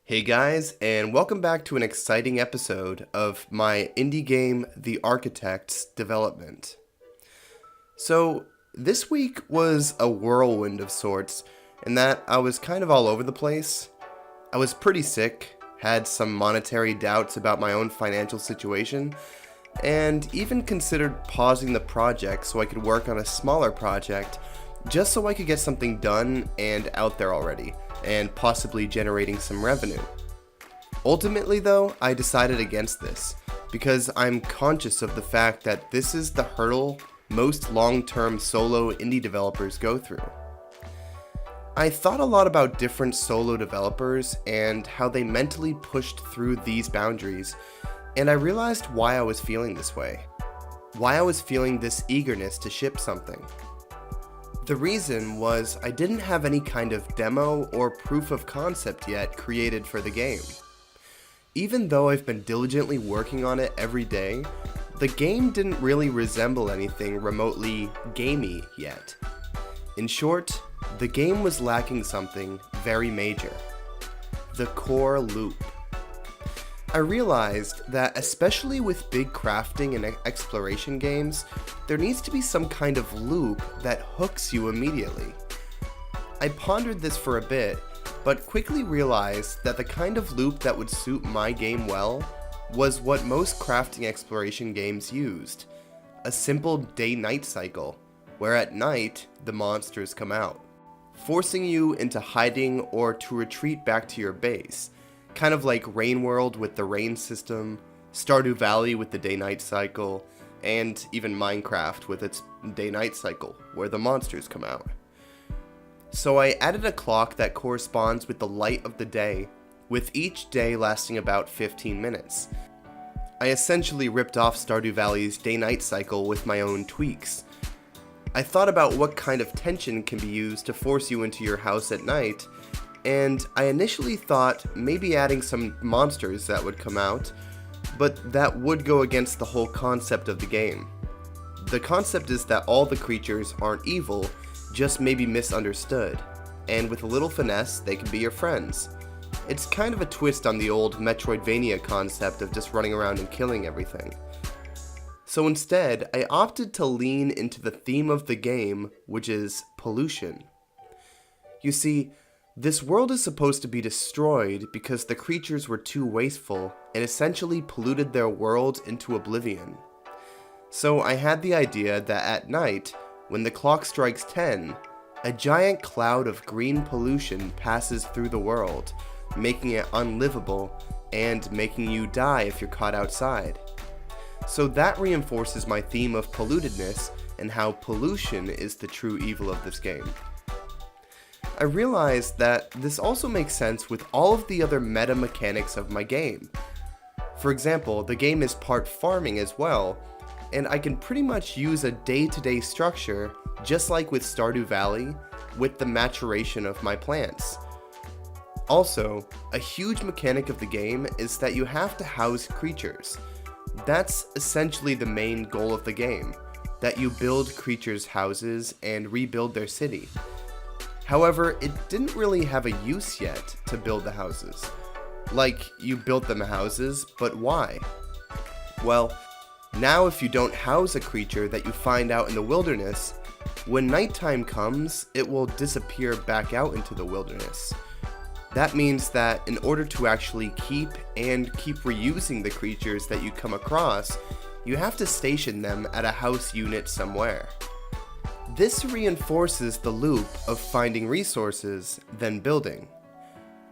Hey guys, and welcome back to an exciting episode of my indie game, The Architect's development. So, this week was a whirlwind of sorts, in that I was kind of all over the place. I was pretty sick, had some monetary doubts about my own financial situation, and even considered pausing the project so I could work on a smaller project just so I could get something done and out there already, and possibly generating some revenue. Ultimately though, I decided against this, because I'm conscious of the fact that this is the hurdle most long-term solo indie developers go through. I thought a lot about different solo developers and how they mentally pushed through these boundaries, and I realized why I was feeling this way. Why I was feeling this eagerness to ship something. The reason was I didn't have any kind of demo or proof of concept yet created for the game. Even though I've been diligently working on it every day, the game didn't really resemble anything remotely gamey yet. In short, the game was lacking something very major: the core loop. I realized that especially with big crafting and exploration games, there needs to be some kind of loop that hooks you immediately. I pondered this for a bit, but quickly realized that the kind of loop that would suit my game well was what most crafting exploration games used: a simple day-night cycle, where at night the monsters come out, forcing you into hiding or to retreat back to your base. Kind of like Rain World with the rain system, Stardew Valley with the day-night cycle, and even Minecraft with its day-night cycle, where the monsters come out. So I added a clock that corresponds with the light of the day, with each day lasting about 15 minutes. I essentially ripped off Stardew Valley's day-night cycle with my own tweaks. I thought about what kind of tension can be used to force you into your house at night, and I initially thought maybe adding some monsters that would come out, but that would go against the whole concept of the game. The concept is that all the creatures aren't evil, just maybe misunderstood, and with a little finesse, they can be your friends. It's kind of a twist on the old Metroidvania concept of just running around and killing everything. So instead, I opted to lean into the theme of the game, which is pollution. You see, this world is supposed to be destroyed because the creatures were too wasteful and essentially polluted their world into oblivion. So I had the idea that at night, when the clock strikes 10, a giant cloud of green pollution passes through the world, making it unlivable and making you die if you're caught outside. So that reinforces my theme of pollutedness and how pollution is the true evil of this game. I realized that this also makes sense with all of the other meta mechanics of my game. For example, the game is part farming as well, and I can pretty much use a day-to-day structure, just like with Stardew Valley, with the maturation of my plants. Also, a huge mechanic of the game is that you have to house creatures. That's essentially the main goal of the game, that you build creatures' houses and rebuild their city. However, it didn't really have a use yet to build the houses. Like, you built them houses, but why? Well, now if you don't house a creature that you find out in the wilderness, when nighttime comes, it will disappear back out into the wilderness. That means that in order to actually keep reusing the creatures that you come across, you have to station them at a house unit somewhere. This reinforces the loop of finding resources, then building.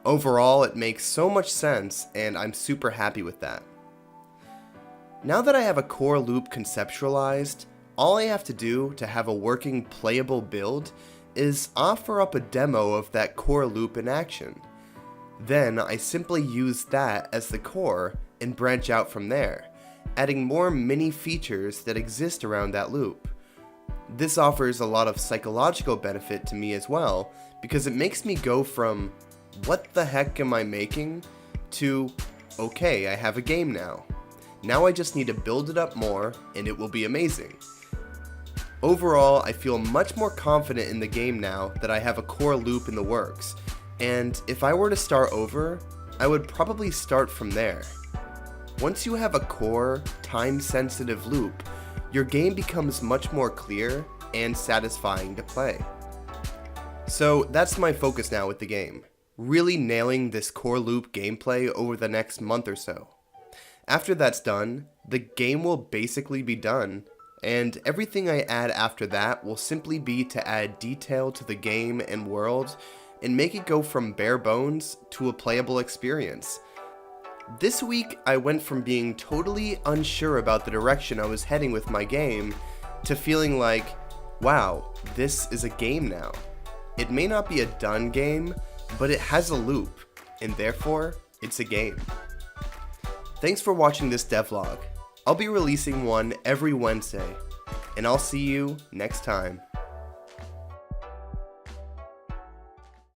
Overall, it makes so much sense, and I'm super happy with that. Now that I have a core loop conceptualized, all I have to do to have a working playable build is offer up a demo of that core loop in action. Then I simply use that as the core and branch out from there, adding more mini features that exist around that loop. This offers a lot of psychological benefit to me as well, because it makes me go from, what the heck am I making, to, okay, I have a game now. Now I just need to build it up more, and it will be amazing. Overall, I feel much more confident in the game now that I have a core loop in the works, and if I were to start over, I would probably start from there. Once you have a core, time-sensitive loop, your game becomes much more clear and satisfying to play. So that's my focus now with the game, really nailing this core loop gameplay over the next month or so. After that's done, the game will basically be done, and everything I add after that will simply be to add detail to the game and world and make it go from bare bones to a playable experience. This week, I went from being totally unsure about the direction I was heading with my game to feeling like, wow, this is a game now. It may not be a done game, but it has a loop, and therefore, it's a game. Thanks for watching this devlog. I'll be releasing one every Wednesday, and I'll see you next time.